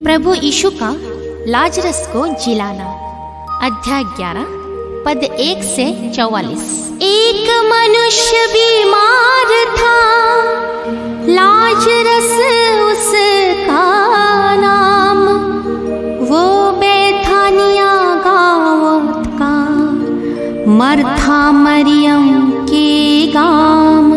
प्रभु यीशु का लाजरस को जिलाना। अध्याय 11 पद 1 से 44। एक मनुष्य बीमार था, लाजरस उसका नाम, वो बैथानिया गाँव का मरथा मरियम के गाँव।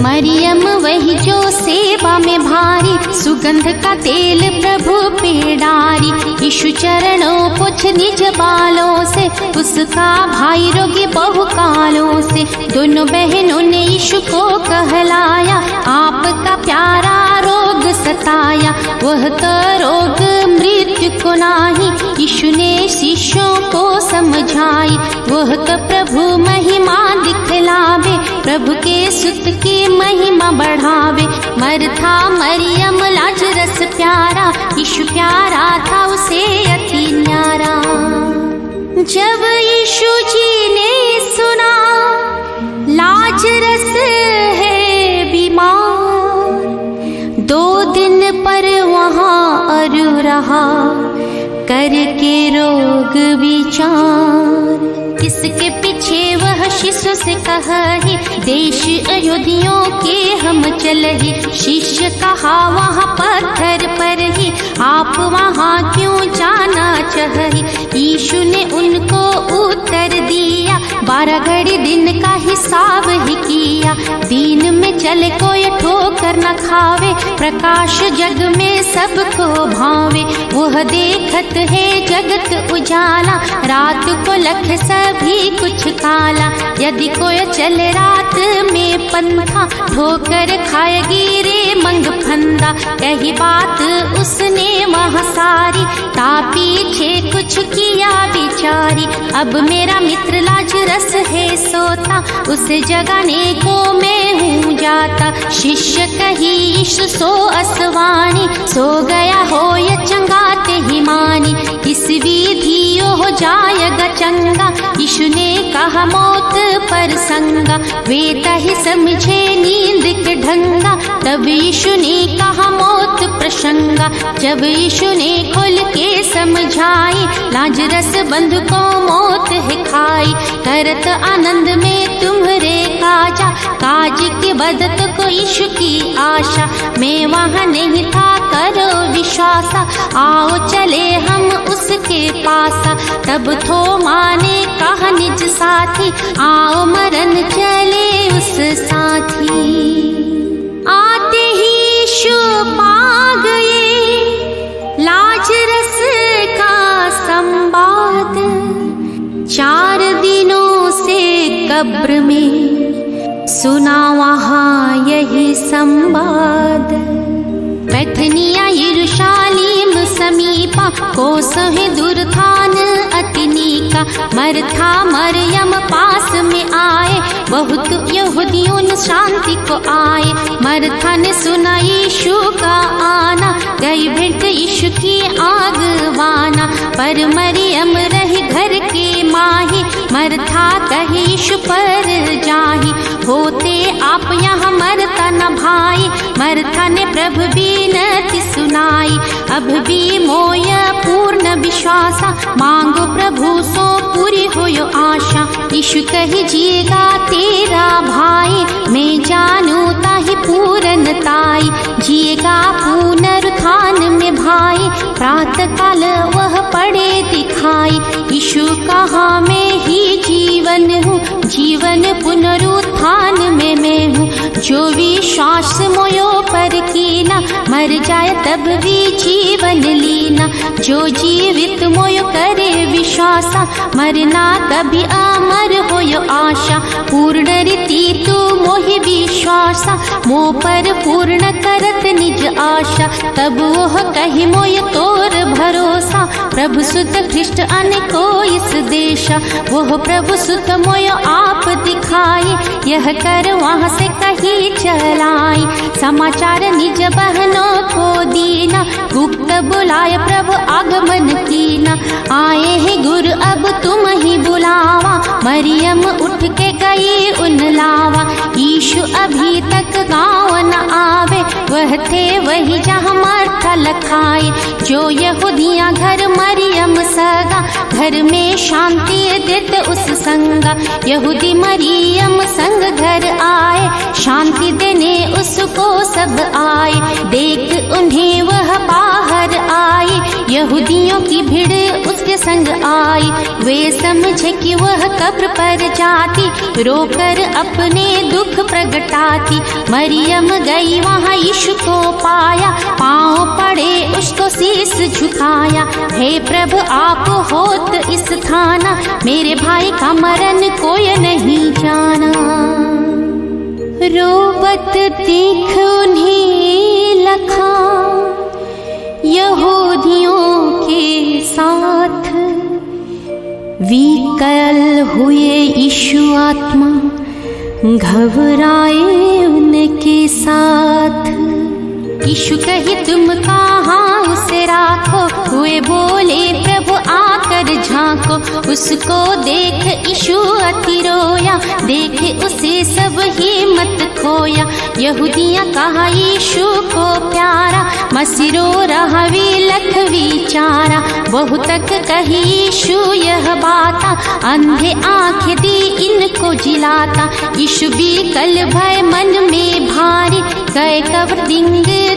मरियम वही जो सेवा में भारी, सुगंध का तेल प्रभु पे डारी। यीशु चरणों पोछ निज बालों से, उसका भाई रोगी बहुकालों से। दोनों बहनों ने यीशु को कहलाया, आपका प्यारा रोग सताया। वह तो रोग मृत्यु को नाही, यीशु ने शिष्यों को समझाई। वह तो प्रभु महिमा दिखलावे, प्रभु के सुत की महिमा बढ़ावे। मरथा मरियम लाजरस प्यारा, यीशु प्यारा था उसे अति न्यारा। जब यीशु जी ने सुना लाजरस है बीमार, 2 दिन पर वहाँ अरू रहा, करके रोग विचार। किसके पीछे वह शिष्य से कही, देश अयोध्या के हम चलही। शिष्य कहा वहाँ पत्थर पर ही, आप वहाँ क्यों जाना चाही। यीशु ने उनको उत्तर दिया, 12 घड़ी दिन का हिसाब ही किया। दिन में चले कोई ठोकर न खावे, प्रकाश जग में सबको भावे। वह देखत है जगत उजाला, रात को लख सभी कुछ काला। यदि कोई चले रात में पंथा, ठोकर खाएगी रे मंग फंदा। यही बात उसने वहाँ सारी, ता पीछे कुछ किया बिचारी। अब मेरा मित्र लाजरस है सोता, उसे जगाने को मैं हूँ जाता। शिष्य कही यीशु सो असवानी, सो गया हो ये चंगाते ही मानी। इस विधि हो जाएगा चंगा, यीशु ने कहा मौत पर संगा। वे तही समझे नींद के ढंगा, तब यीशु ने कहा मौत प्रसंगा। जब यीशु ने खोल के समझाई, लाजरस बंधु को मौत है खाई। करत आनंद में तुम्हारे काजा, काज के बदत को यीशु की आशा। मैं वहाँ नहीं था करो विश्वासा, आओ चले हम उसके पासा। तब थोमा ने कहा निज साथी, आओ मरन चले उस साथी। आते ही यीशु पा गए लाजरस का संवाद, 4 दिनों से कब्र में सुना वहाँ यही संवाद। बैथनिया यरूशलेम समीपा, कोस है दूर थान अतिनीका। मरथा मरियम पास में आए, बहुत यहूदियों ने शांति को आए। मरथा ने सुना यीशु का आना, गई भेंट यीशु की आगवाना। पर मरियम रही घर के माही, मरथा कहे यीशु पर जाही। होते आप यहाँ मरता न भाई, मरथा ने प्रभु बीनती सुनाई। अब भी मोय पूर्ण विश्वासा, मांगो प्रभु सो पूरी होयो आशा। यीशु कही जिएगा तेरा भाई, मैं जानू ताही पूर्ण ताई। जिएगा पुनरुत्थान में भाई, प्रातः काल वह पड़े दिखाई। यीशु कहा मैं ही जीवन हूँ, जीवन पुनरुत्थान में मैं हूँ। जो विश्वास मोयो पर कीना, मर जाए तब भी जीवन लीना। जो जीवित मोयो करे विश्वासा, मरना कभी अमर होयो आशा। पूर्ण रीति तू मोहि विश्वासा, मोह पर पूर्ण करत निज आशा। तब वह कही मोय तोर भरोसा, प्रभु सुत ख्रिस्ट अनको इस देशा। वह प्रभु सुत मोय आप दिखाई, यह कर वहाँ से कही चलाई। समाचार निज बहनों को दीना, गुप्त बुलाए प्रभु आगमन कीना। आए हैं गुरु अब तुम ही बुलावा, मरियम उठ के गई उन लावा। यीशु अभी तक गाँव न आवे, वह थे वही जहाँ मरथा लखाए। जो यहूदियाँ घर मरियम सगा, घर में शांति देत उस संगा। यहूदी मरियम संग घर आए, शांति देने उसको सब आए। देख उन्हें वह बाहर आई, यहूदियों की भीड़ उसके संग आई। वे समझे कि वह कब्र पर जाती, रोकर अपने दुख प्रगटाती। मरियम गई वहाँ यीशु को पाया, पाँव पड़े उसको शीस झुकाया। हे प्रभु आप होत इस थाना, मेरे भाई का मरण कोई नहीं जाना। रोबत देख उन्हें लखा, यहूदियों के साथ विकल हुए यीशु आत्मा, घबराए उनके साथ। यीशु कही तुम कहाँ उसे राखो, हुए बोले प्रभु आकर झांको। उसको देख यीशु अति रोया, देखे उसे सब हिम्मत खोया। यहूदियाँ कहा यीशु को प्यारा, मसीरो रहा विलख विचारा। बहु तक कही यीशु यह बाता, अंधे आँखें दी इनको जिलाता। यीशु भी कल भय मन में भारी, गए कब्र दिंग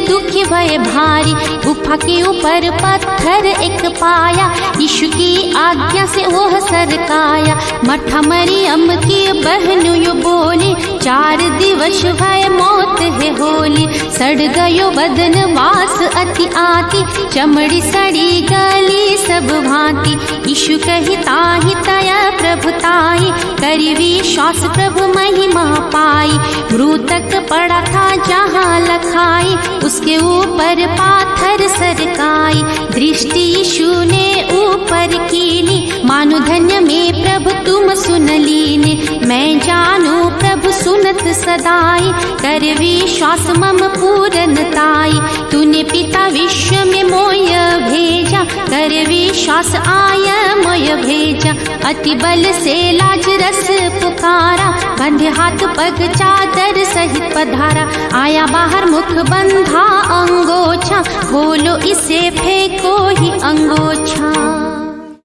दुखी भय भारी। गुफा के ऊपर पत्थर एक पाया, यीशु की आज्ञा से वह सरकाया। मठा मरियम की बहन यो बोली, 4 दिवस भय मौत है होली। सड़ गयो बदन वास अति आती, चमड़ी सड़ी गली सब भांति। यीशु कही ताहि तया प्रभु ताई, करी विश्वास प्रभु महिमा पाई। मृतक पड़ा था जहाँ लखाई, उसके ऊपर पाथर सरकाई। दृष्टि यीशु ने ऊपर कीनी, मानो धन्य में प्रभु तुम सुन लीने। मैं जानू प्रभु सुनत सदाई, कर विश्वास मम पूरनताई। तूने पिता विश्व में मोय भेजा, कर विश्वास आय मोय भेजा। अति बल से लाजरस पुकारा, बंधे हाथ पग चादर सहित पधारा। आया बाहर मुख बंधा अंगोछा, खोलो इसे फेंको ही अंगोछा।